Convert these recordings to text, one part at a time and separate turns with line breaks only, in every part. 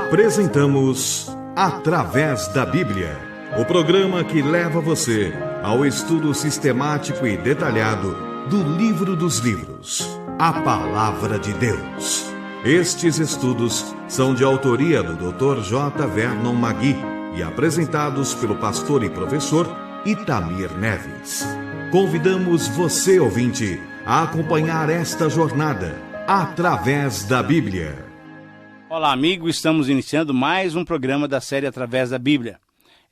Apresentamos Através da Bíblia, o programa que leva você ao estudo sistemático e detalhado do livro dos livros, a Palavra de Deus. Estes estudos são de autoria do Dr. J. Vernon Magui e apresentados pelo pastor e professor Itamir Neves. Convidamos você, ouvinte, a acompanhar esta jornada através da Bíblia.
Olá, amigo, estamos iniciando mais um programa da série Através da Bíblia.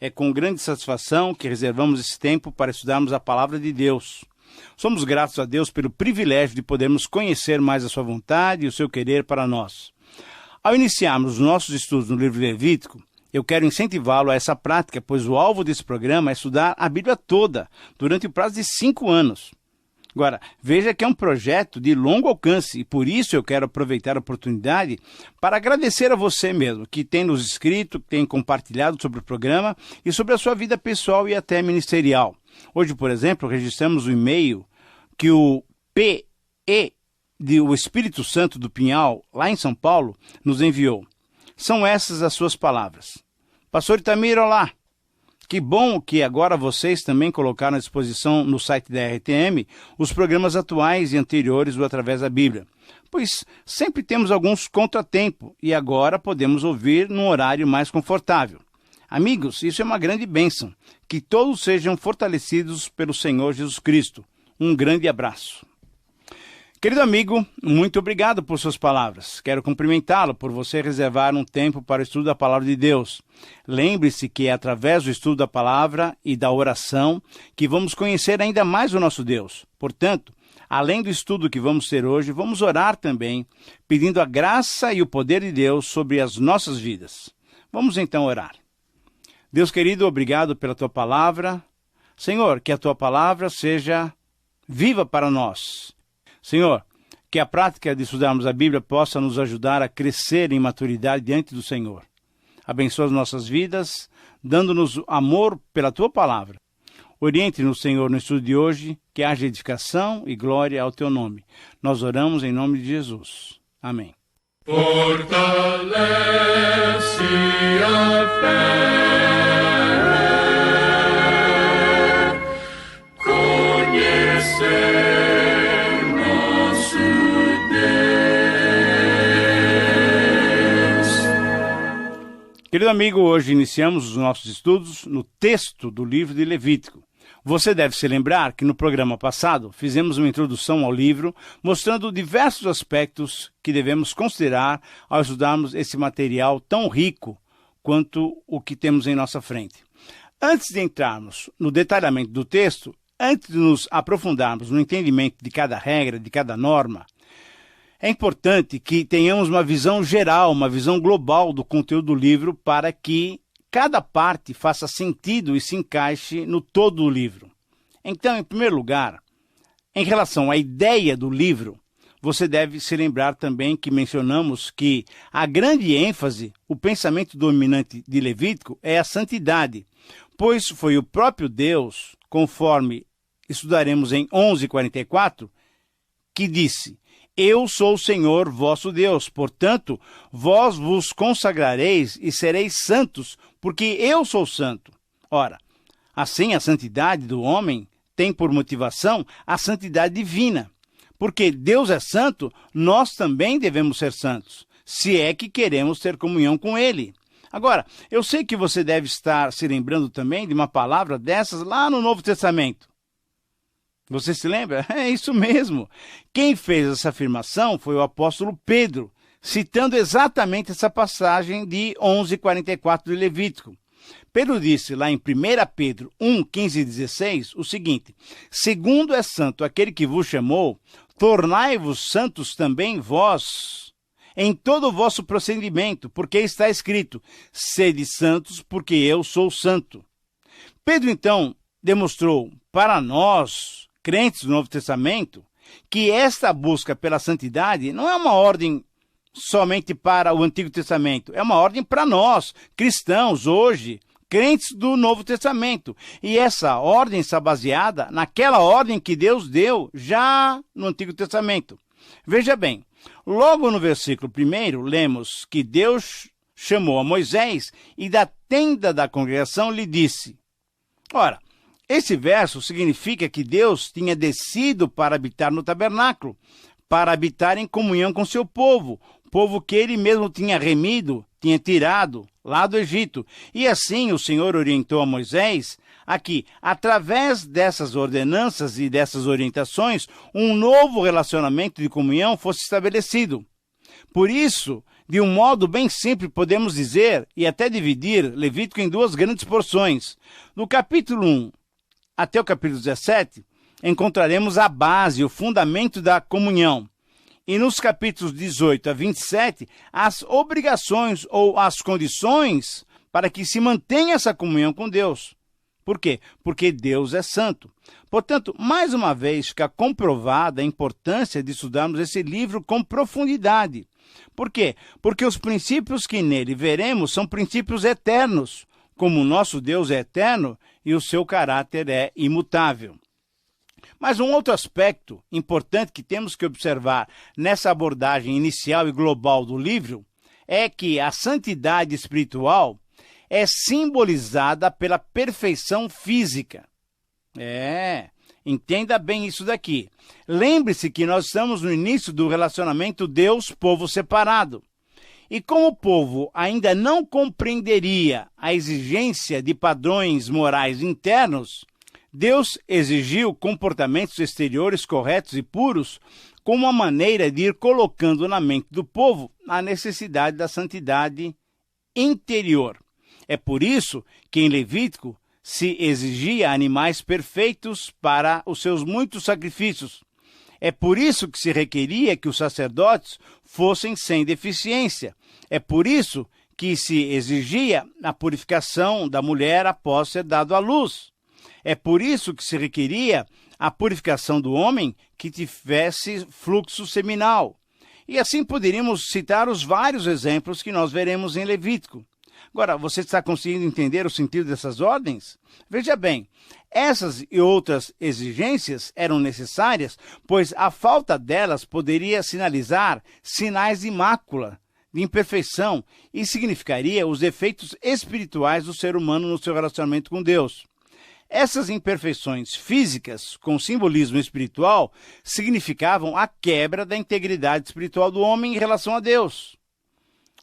É com grande satisfação que reservamos esse tempo para estudarmos a Palavra de Deus. Somos gratos a Deus pelo privilégio de podermos conhecer mais a sua vontade e o seu querer para nós. Ao iniciarmos os nossos estudos no livro Levítico, eu quero incentivá-lo a essa prática, pois o alvo desse programa é estudar a Bíblia toda, durante o prazo de 5 anos. Agora, veja que é um projeto de longo alcance e por isso eu quero aproveitar a oportunidade para agradecer a você mesmo, que tem nos escrito, que tem compartilhado sobre o programa e sobre a sua vida pessoal e até ministerial. Hoje, por exemplo, registramos o e-mail que o P.E. o Espírito Santo do Pinhal, lá em São Paulo, nos enviou. São essas as suas palavras. Pastor Itamir, olá! Que bom que agora vocês também colocaram à disposição no site da RTM os programas atuais e anteriores do Através da Bíblia, pois sempre temos alguns contratempos e agora podemos ouvir num horário mais confortável. Amigos, isso é uma grande bênção. Que todos sejam fortalecidos pelo Senhor Jesus Cristo. Um grande abraço. Querido amigo, muito obrigado por suas palavras. Quero cumprimentá-lo por você reservar um tempo para o estudo da Palavra de Deus. Lembre-se que é através do estudo da Palavra e da oração que vamos conhecer ainda mais o nosso Deus. Portanto, além do estudo que vamos ter hoje, vamos orar também, pedindo a graça e o poder de Deus sobre as nossas vidas. Vamos então orar. Deus querido, obrigado pela Tua Palavra. Senhor, que a Tua Palavra seja viva para nós. Senhor, que a prática de estudarmos a Bíblia possa nos ajudar a crescer em maturidade diante do Senhor. Abençoa as nossas vidas, dando-nos amor pela Tua Palavra. Oriente-nos, Senhor, no estudo de hoje, que haja edificação e glória ao Teu nome. Nós oramos em nome de Jesus. Amém.
Fortalece a fé, conhecer.
Querido amigo, hoje iniciamos os nossos estudos no texto do livro de Levítico. Você deve se lembrar que no programa passado fizemos uma introdução ao livro, mostrando diversos aspectos que devemos considerar ao estudarmos esse material tão rico quanto o que temos em nossa frente. Antes de entrarmos no detalhamento do texto, antes de nos aprofundarmos no entendimento de cada regra, de cada norma, é importante que tenhamos uma visão geral, uma visão global do conteúdo do livro para que cada parte faça sentido e se encaixe no todo do livro. Então, em primeiro lugar, em relação à ideia do livro, você deve se lembrar também que mencionamos que a grande ênfase, o pensamento dominante de Levítico é a santidade, pois foi o próprio Deus, conforme estudaremos em 11:44, que disse: Eu sou o Senhor vosso Deus, portanto, vós vos consagrareis e sereis santos, porque eu sou santo. Ora, assim a santidade do homem tem por motivação a santidade divina. Porque Deus é santo, nós também devemos ser santos, se é que queremos ter comunhão com Ele. Agora, eu sei que você deve estar se lembrando também de uma palavra dessas lá no Novo Testamento. Você se lembra? É isso mesmo. Quem fez essa afirmação foi o apóstolo Pedro, citando exatamente essa passagem de 11:44 de Levítico. Pedro disse lá em 1 Pedro 1:15 e 16 o seguinte: Segundo é santo aquele que vos chamou, tornai-vos santos também vós, em todo o vosso procedimento, porque está escrito: Sede santos, porque eu sou santo. Pedro, então, demonstrou para nós, crentes do Novo Testamento, que esta busca pela santidade não é uma ordem somente para o Antigo Testamento, é uma ordem para nós, cristãos, hoje, crentes do Novo Testamento. E essa ordem está baseada naquela ordem que Deus deu já no Antigo Testamento. Veja bem, logo no versículo 1, lemos que Deus chamou a Moisés e da tenda da congregação lhe disse. Ora, esse verso significa que Deus tinha descido para habitar no tabernáculo, para habitar em comunhão com seu povo que ele mesmo tinha remido, tinha tirado lá do Egito. E assim o Senhor orientou a Moisés a que, através dessas ordenanças e dessas orientações, um novo relacionamento de comunhão fosse estabelecido. Por isso, de um modo bem simples, podemos dizer e até dividir Levítico em duas grandes porções. No capítulo 1 até o capítulo 17, encontraremos a base, o fundamento da comunhão. E nos capítulos 18 a 27, as obrigações ou as condições para que se mantenha essa comunhão com Deus. Por quê? Porque Deus é santo. Portanto, mais uma vez, fica comprovada a importância de estudarmos esse livro com profundidade. Por quê? Porque os princípios que nele veremos são princípios eternos, como o nosso Deus é eterno e o seu caráter é imutável. Mas um outro aspecto importante que temos que observar nessa abordagem inicial e global do livro é que a santidade espiritual é simbolizada pela perfeição física. Entenda bem isso daqui. Lembre-se que nós estamos no início do relacionamento Deus-povo separado. E como o povo ainda não compreenderia a exigência de padrões morais internos, Deus exigiu comportamentos exteriores corretos e puros como uma maneira de ir colocando na mente do povo a necessidade da santidade interior. É por isso que em Levítico se exigia animais perfeitos para os seus muitos sacrifícios. É por isso que se requeria que os sacerdotes fossem sem deficiência. É por isso que se exigia a purificação da mulher após ser dado à luz. É por isso que se requeria a purificação do homem que tivesse fluxo seminal. E assim poderíamos citar os vários exemplos que nós veremos em Levítico. Agora, você está conseguindo entender o sentido dessas ordens? Veja bem, essas e outras exigências eram necessárias, pois a falta delas poderia sinalizar sinais de mácula, de imperfeição, e significaria os defeitos espirituais do ser humano no seu relacionamento com Deus. Essas imperfeições físicas, com simbolismo espiritual, significavam a quebra da integridade espiritual do homem em relação a Deus.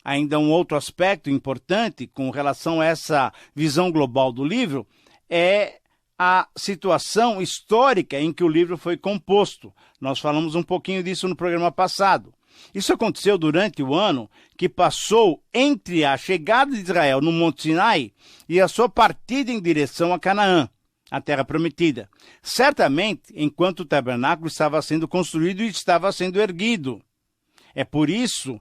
Ainda um outro aspecto importante com relação a essa visão global do livro é a situação histórica em que o livro foi composto. Nós falamos um pouquinho disso no programa passado. Isso aconteceu durante o ano que passou entre a chegada de Israel no Monte Sinai e a sua partida em direção a Canaã, a terra prometida. Certamente, enquanto o tabernáculo estava sendo construído e estava sendo erguido. É por isso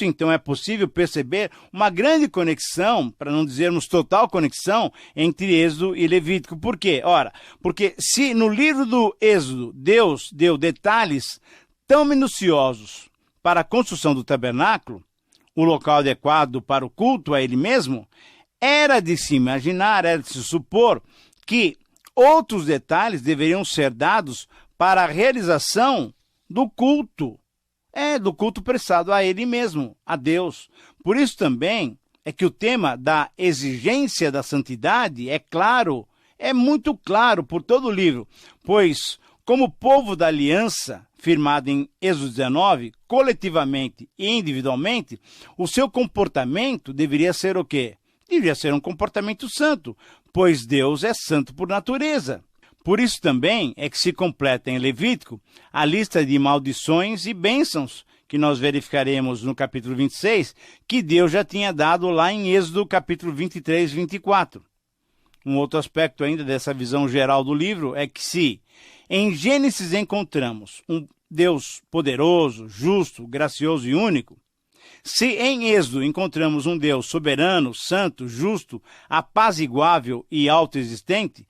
então é possível perceber uma grande conexão, para não dizermos total conexão, entre Êxodo e Levítico. Por quê? Ora, porque se no livro do Êxodo Deus deu detalhes tão minuciosos para a construção do tabernáculo, o local adequado para o culto a ele mesmo, era de se imaginar, era de se supor que outros detalhes deveriam ser dados para a realização do culto. Do culto prestado a ele mesmo, a Deus. Por isso também é que o tema da exigência da santidade é claro, é muito claro por todo o livro, pois como povo da aliança, firmado em Êxodo 19, coletivamente e individualmente, o seu comportamento deveria ser o quê? Deveria ser um comportamento santo, pois Deus é santo por natureza. Por isso também é que se completa em Levítico a lista de maldições e bênçãos que nós verificaremos no capítulo 26, que Deus já tinha dado lá em Êxodo capítulo 23 e 24. Um outro aspecto ainda dessa visão geral do livro é que se em Gênesis encontramos um Deus poderoso, justo, gracioso e único, se em Êxodo encontramos um Deus soberano, santo, justo, apaziguável e autoexistente,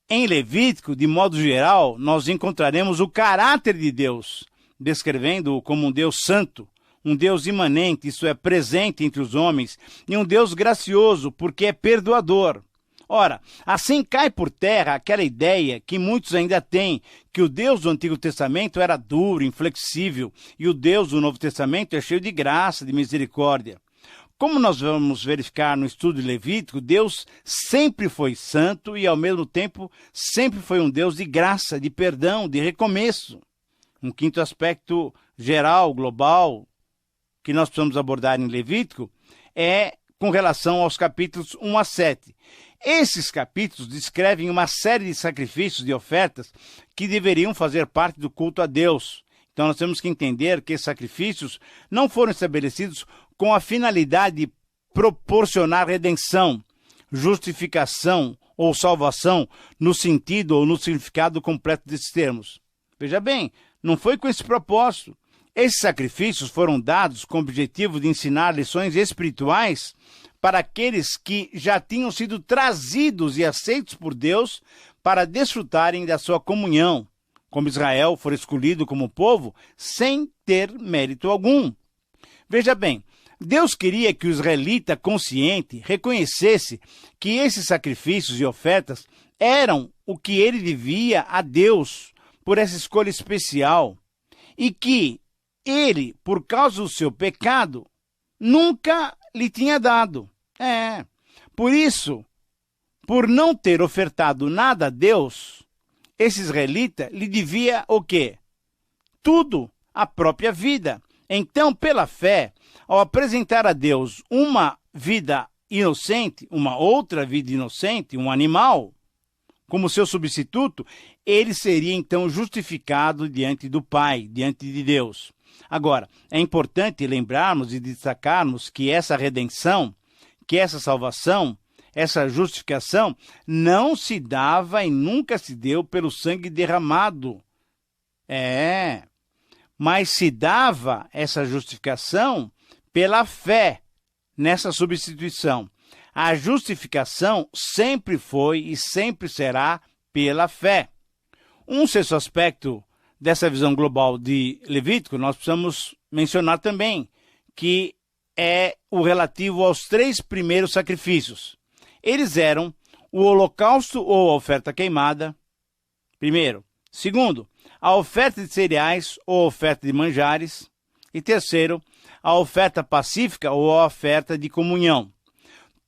em Levítico, de modo geral, nós encontraremos o caráter de Deus, descrevendo-o como um Deus santo, um Deus imanente, isso é, presente entre os homens, e um Deus gracioso, porque é perdoador. Ora, assim cai por terra aquela ideia que muitos ainda têm, que o Deus do Antigo Testamento era duro, inflexível, e o Deus do Novo Testamento é cheio de graça, de misericórdia. Como nós vamos verificar no estudo de Levítico, Deus sempre foi santo e, ao mesmo tempo, sempre foi um Deus de graça, de perdão, de recomeço. Um quinto aspecto geral, global, que nós precisamos abordar em Levítico é com relação aos capítulos 1 a 7. Esses capítulos descrevem uma série de sacrifícios e ofertas que deveriam fazer parte do culto a Deus. Então nós temos que entender que esses sacrifícios não foram estabelecidos com a finalidade de proporcionar redenção, justificação ou salvação no sentido ou no significado completo desses termos. Veja bem, não foi com esse propósito. Esses sacrifícios foram dados com o objetivo de ensinar lições espirituais para aqueles que já tinham sido trazidos e aceitos por Deus para desfrutarem da sua comunhão, como Israel foi escolhido como povo sem ter mérito algum. Veja bem, Deus queria que o israelita consciente reconhecesse que esses sacrifícios e ofertas eram o que ele devia a Deus por essa escolha especial e que ele, por causa do seu pecado, nunca lhe tinha dado. Por isso, por não ter ofertado nada a Deus, esse israelita lhe devia o quê? Tudo, a própria vida. Então, pela fé, ao apresentar a Deus uma vida inocente, uma outra vida inocente, um animal, como seu substituto, ele seria então justificado diante do Pai, diante de Deus. Agora, é importante lembrarmos e destacarmos que essa redenção, que essa salvação, essa justificação não se dava e nunca se deu pelo sangue derramado. Mas se dava essa justificação pela fé nessa substituição. A justificação sempre foi e sempre será pela fé. Um sexto aspecto dessa visão global de Levítico, nós precisamos mencionar também, que é o relativo aos 3 primeiros sacrifícios. Eles eram o holocausto ou a oferta queimada, primeiro. Segundo, a oferta de cereais ou a oferta de manjares. E terceiro, a oferta pacífica ou a oferta de comunhão.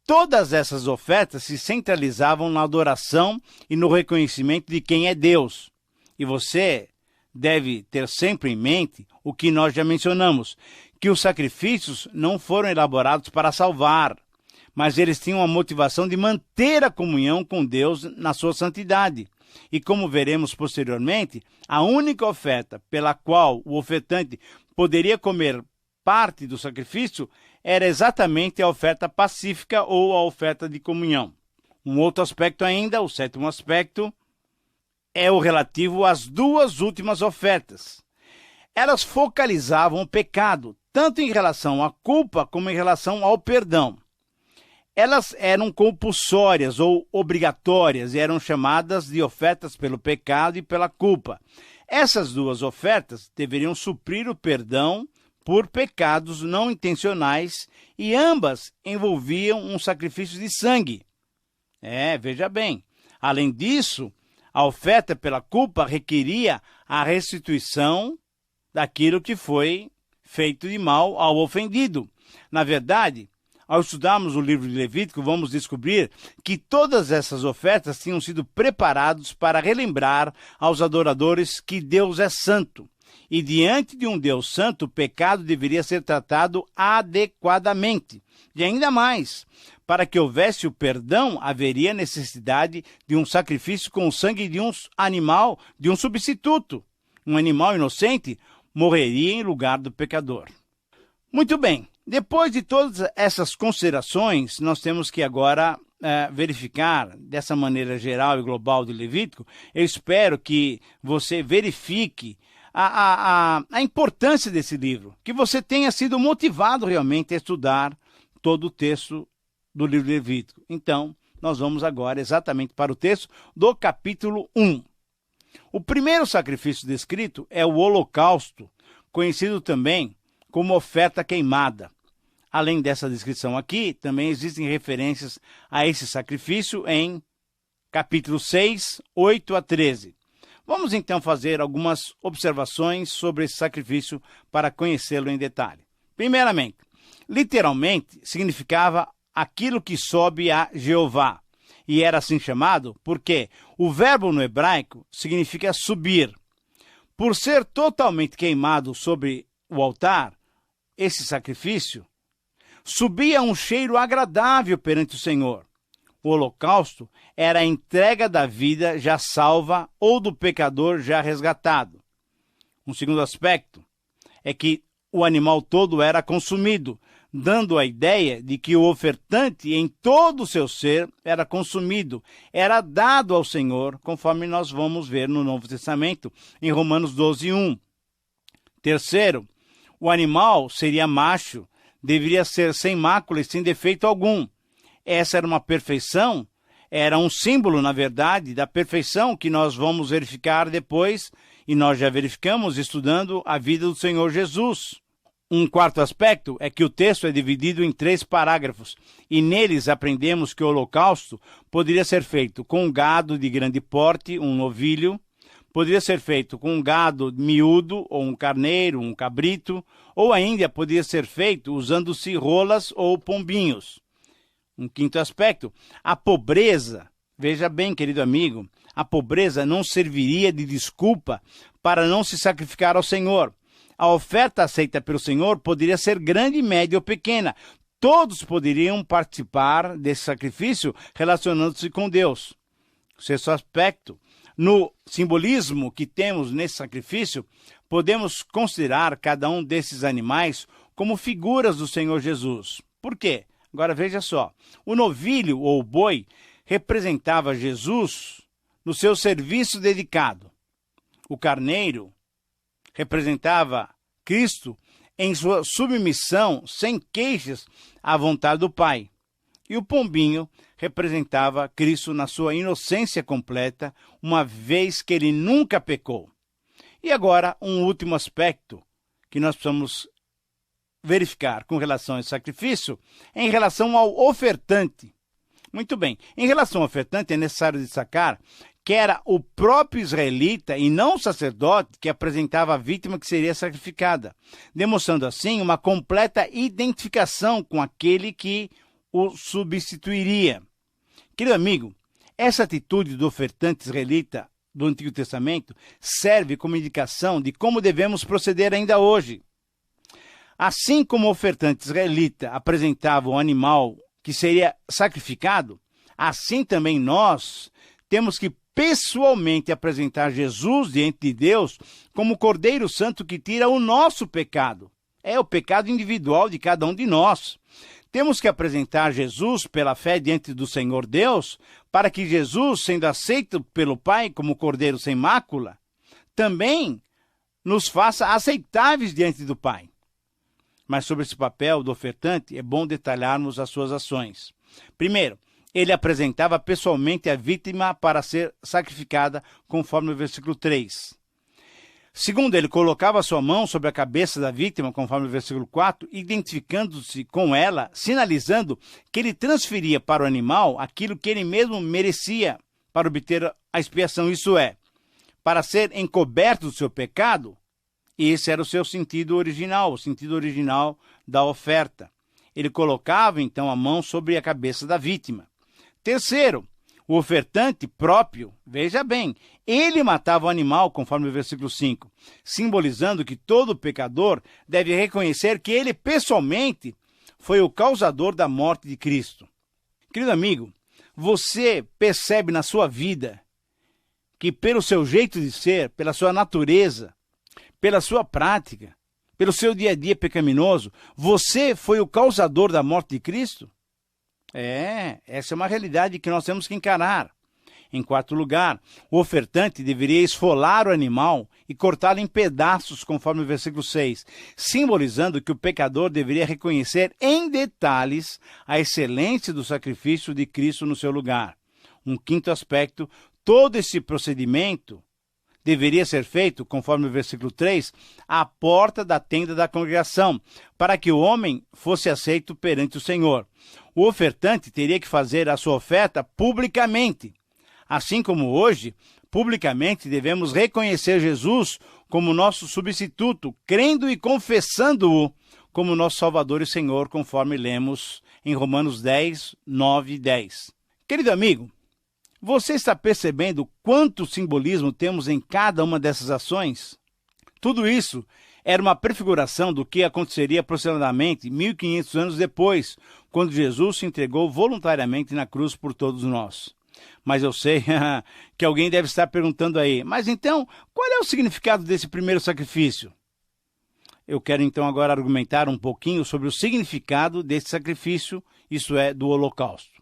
Todas essas ofertas se centralizavam na adoração e no reconhecimento de quem é Deus. E você deve ter sempre em mente o que nós já mencionamos, que os sacrifícios não foram elaborados para salvar, mas eles tinham a motivação de manter a comunhão com Deus na sua santidade. E como veremos posteriormente, a única oferta pela qual o ofertante poderia comer parte do sacrifício era exatamente a oferta pacífica ou a oferta de comunhão. Um outro aspecto ainda, o 7º aspecto, é o relativo às 2 últimas ofertas. Elas focalizavam o pecado, tanto em relação à culpa como em relação ao perdão. Elas eram compulsórias ou obrigatórias e eram chamadas de ofertas pelo pecado e pela culpa. Essas 2 ofertas deveriam suprir o perdão por pecados não intencionais e ambas envolviam um sacrifício de sangue. Veja bem. Além disso, a oferta pela culpa requeria a restituição daquilo que foi feito de mal ao ofendido. Na verdade, ao estudarmos o livro de Levítico, vamos descobrir que todas essas ofertas tinham sido preparadas para relembrar aos adoradores que Deus é santo. E diante de um Deus santo, o pecado deveria ser tratado adequadamente. E ainda mais, para que houvesse o perdão, haveria necessidade de um sacrifício com o sangue de um animal, de um substituto. Um animal inocente morreria em lugar do pecador. Muito bem, depois de todas essas considerações, nós temos que agora verificar, dessa maneira geral e global de Levítico, eu espero que você verifique a importância desse livro, que você tenha sido motivado realmente a estudar todo o texto do livro de Levítico. Então, nós vamos agora exatamente para o texto do capítulo 1. O primeiro sacrifício descrito é o holocausto, conhecido também como oferta queimada. Além dessa descrição aqui, também existem referências a esse sacrifício em capítulo 6, 8 a 13. Vamos então fazer algumas observações sobre esse sacrifício para conhecê-lo em detalhe. Primeiramente, literalmente significava aquilo que sobe a Jeová, e era assim chamado porque o verbo no hebraico significa subir. Por ser totalmente queimado sobre o altar, esse sacrifício subia um cheiro agradável perante o Senhor. O holocausto era a entrega da vida já salva ou do pecador já resgatado. Um segundo aspecto é que o animal todo era consumido, dando a ideia de que o ofertante em todo o seu ser era consumido, era dado ao Senhor, conforme nós vamos ver no Novo Testamento, em Romanos 12, 1. Terceiro, o animal seria macho, deveria ser sem mácula e sem defeito algum. Essa era uma perfeição, era um símbolo, na verdade, da perfeição que nós vamos verificar depois, e nós já verificamos estudando a vida do Senhor Jesus. Um quarto aspecto é que o texto é dividido em 3 parágrafos, e neles aprendemos que o holocausto poderia ser feito com um gado de grande porte, um novilho, poderia ser feito com um gado miúdo, ou um carneiro, um cabrito, ou ainda poderia ser feito usando-se rolas ou pombinhos. Um quinto aspecto, a pobreza, veja bem, querido amigo, a pobreza não serviria de desculpa para não se sacrificar ao Senhor. A oferta aceita pelo Senhor poderia ser grande, média ou pequena. Todos poderiam participar desse sacrifício relacionando-se com Deus. Sexto aspecto, no simbolismo que temos nesse sacrifício, podemos considerar cada um desses animais como figuras do Senhor Jesus. Por quê? Agora veja só, o novilho ou boi representava Jesus no seu serviço dedicado. O carneiro representava Cristo em sua submissão, sem queixas, à vontade do Pai. E o pombinho representava Cristo na sua inocência completa, uma vez que ele nunca pecou. E agora, um último aspecto que nós precisamos verificar com relação a esse sacrifício, em relação ao ofertante. Muito bem, em relação ao ofertante é necessário destacar que era o próprio israelita e não o sacerdote que apresentava a vítima que seria sacrificada, demonstrando assim uma completa identificação com aquele que o substituiria. Querido amigo, essa atitude do ofertante israelita do Antigo Testamento serve como indicação de como devemos proceder ainda hoje. Assim como o ofertante israelita apresentava o animal que seria sacrificado, assim também nós temos que pessoalmente apresentar Jesus diante de Deus como o Cordeiro Santo que tira o nosso pecado. É o pecado individual de cada um de nós. Temos que apresentar Jesus pela fé diante do Senhor Deus, para que Jesus, sendo aceito pelo Pai como Cordeiro sem mácula, também nos faça aceitáveis diante do Pai. Mas sobre esse papel do ofertante, é bom detalharmos as suas ações. Primeiro, ele apresentava pessoalmente a vítima para ser sacrificada, conforme o versículo 3. Segundo, ele colocava sua mão sobre a cabeça da vítima, conforme o versículo 4, identificando-se com ela, sinalizando que ele transferia para o animal aquilo que ele mesmo merecia para obter a expiação, isso é, para ser encoberto do seu pecado. E esse era o seu sentido original, o sentido original da oferta. Ele colocava, então, a mão sobre a cabeça da vítima. Terceiro, o ofertante próprio, veja bem, ele matava o animal, conforme o versículo 5, simbolizando que todo pecador deve reconhecer que ele, pessoalmente, foi o causador da morte de Cristo. Querido amigo, você percebe na sua vida que, pelo seu jeito de ser, pela sua natureza, pela sua prática, pelo seu dia a dia pecaminoso, você foi o causador da morte de Cristo? Essa é uma realidade que nós temos que encarar. Em quarto lugar, o ofertante deveria esfolar o animal e cortá-lo em pedaços, conforme o versículo 6, simbolizando que o pecador deveria reconhecer em detalhes a excelência do sacrifício de Cristo no seu lugar. Um quinto aspecto, todo esse procedimento deveria ser feito, conforme o versículo 3, à porta da tenda da congregação, para que o homem fosse aceito perante o Senhor. O ofertante teria que fazer a sua oferta publicamente. Assim como hoje, publicamente devemos reconhecer Jesus como nosso substituto, crendo e confessando-o como nosso Salvador e Senhor, conforme lemos em Romanos 10, 9 e 10. Querido amigo, você está percebendo quanto simbolismo temos em cada uma dessas ações? Tudo isso era uma prefiguração do que aconteceria aproximadamente 1500 anos depois, quando Jesus se entregou voluntariamente na cruz por todos nós. Mas eu sei que alguém deve estar perguntando aí, mas então, qual é o significado desse primeiro sacrifício? Eu quero então agora argumentar um pouquinho sobre o significado desse sacrifício, isto é, do holocausto.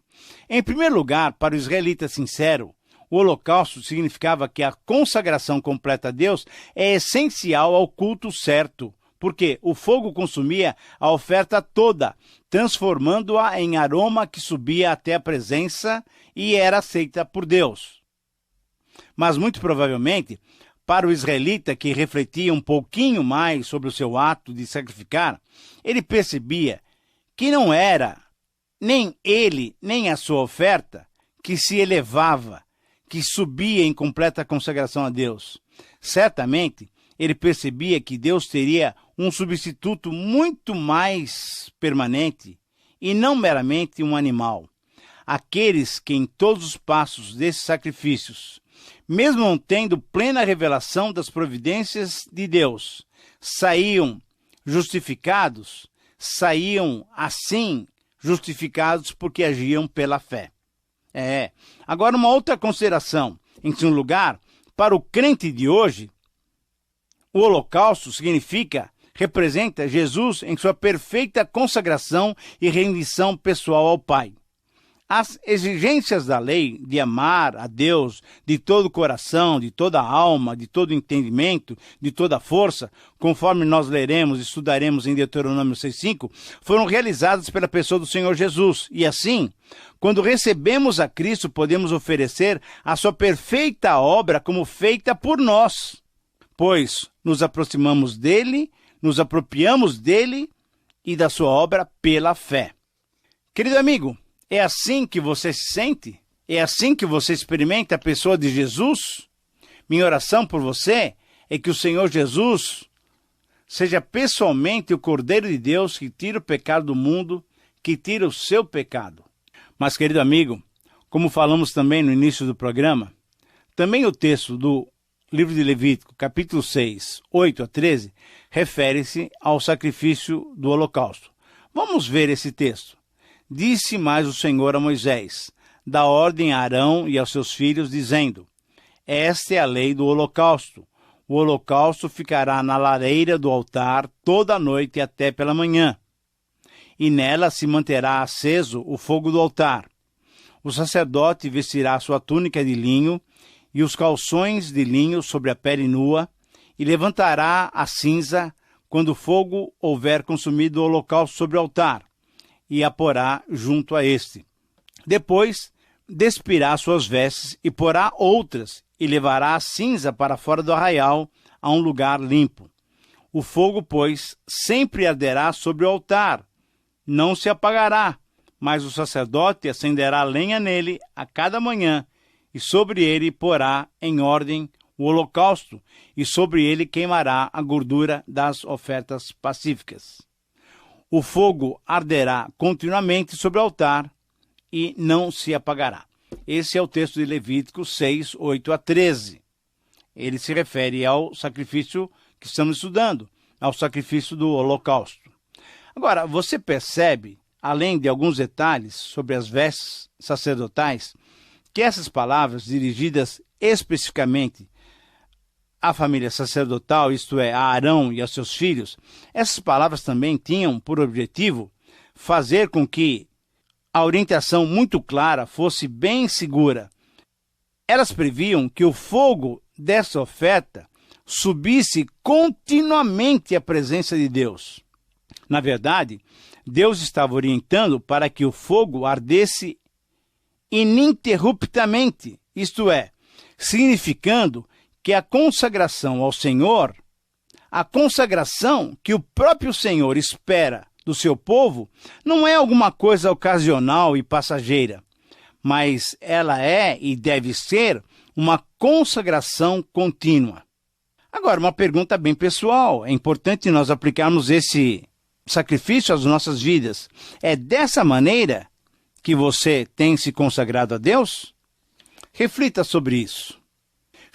Em primeiro lugar, para o israelita sincero, o holocausto significava que a consagração completa a Deus é essencial ao culto certo, porque o fogo consumia a oferta toda, transformando-a em aroma que subia até a presença e era aceita por Deus. Mas muito provavelmente, para o israelita que refletia um pouquinho mais sobre o seu ato de sacrificar, ele percebia que não era nem ele, nem a sua oferta que se elevava, que subia em completa consagração a Deus. Certamente, ele percebia que Deus teria um substituto muito mais permanente e não meramente um animal. Aqueles que em todos os passos desses sacrifícios, mesmo não tendo plena revelação das providências de Deus, saíam justificados, saíam assim justificados porque agiam pela fé. Agora uma outra consideração. Em segundo lugar, para o crente de hoje, o holocausto representa Jesus em sua perfeita consagração e rendição pessoal ao Pai. As exigências da lei de amar a Deus de todo o coração, de toda a alma, de todo o entendimento, de toda a força, conforme nós leremos e estudaremos em Deuteronômio 6,5, foram realizadas pela pessoa do Senhor Jesus. E assim, quando recebemos a Cristo, podemos oferecer a sua perfeita obra como feita por nós, pois nos aproximamos dele, nos apropriamos dele e da sua obra pela fé. Querido amigo, é assim que você se sente? É assim que você experimenta a pessoa de Jesus? Minha oração por você é que o Senhor Jesus seja pessoalmente o Cordeiro de Deus que tira o pecado do mundo, que tira o seu pecado. Mas, querido amigo, como falamos também no início do programa, também o texto do livro de Levítico, capítulo 6, 8 a 13, refere-se ao sacrifício do holocausto. Vamos ver esse texto. Disse mais o Senhor a Moisés: dá ordem a Arão e aos seus filhos, dizendo: esta é a lei do holocausto. O holocausto ficará na lareira do altar toda a noite até pela manhã, e nela se manterá aceso o fogo do altar. O sacerdote vestirá sua túnica de linho e os calções de linho sobre a pele nua, e levantará a cinza quando o fogo houver consumido o holocausto sobre o altar, e a porá junto a este. Depois despirá suas vestes e porá outras, e levará a cinza para fora do arraial, a um lugar limpo. O fogo, pois, sempre arderá sobre o altar, não se apagará, mas o sacerdote acenderá lenha nele a cada manhã, e sobre ele porá em ordem o holocausto, e sobre ele queimará a gordura das ofertas pacíficas. O fogo arderá continuamente sobre o altar e não se apagará. Esse é o texto de Levítico 6, 8 a 13. Ele se refere ao sacrifício que estamos estudando, ao sacrifício do holocausto. Agora, você percebe, além de alguns detalhes sobre as vestes sacerdotais, que essas palavras dirigidas especificamente à família sacerdotal, isto é, a Arão e aos seus filhos, essas palavras também tinham por objetivo fazer com que a orientação muito clara fosse bem segura. Elas previam que o fogo dessa oferta subisse continuamente à presença de Deus. Na verdade, Deus estava orientando para que o fogo ardesse ininterruptamente, isto é, significando que a consagração ao Senhor, a consagração que o próprio Senhor espera do seu povo, não é alguma coisa ocasional e passageira, mas ela é e deve ser uma consagração contínua. Agora, uma pergunta bem pessoal. É importante nós aplicarmos esse sacrifício às nossas vidas. É dessa maneira que você tem se consagrado a Deus? Reflita sobre isso.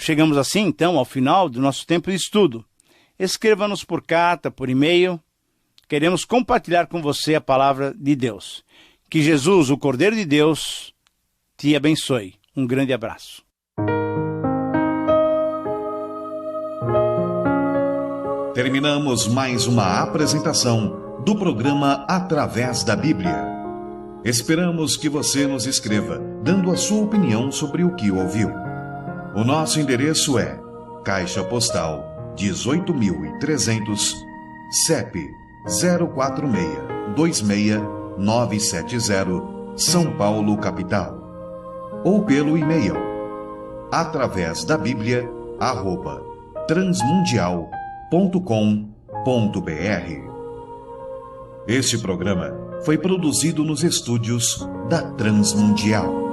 Chegamos assim, então, ao final do nosso tempo de estudo. Escreva-nos por carta, por e-mail. Queremos compartilhar com você a palavra de Deus. Que Jesus, o Cordeiro de Deus, te abençoe. Um grande abraço.
Terminamos mais uma apresentação do programa Através da Bíblia. Esperamos que você nos escreva, dando a sua opinião sobre o que ouviu. O nosso endereço é Caixa Postal 18.300, CEP 046-26970, São Paulo, capital. Ou pelo e-mail atravesdabiblia@transmundial.com.br. Este programa foi produzido nos estúdios da Transmundial.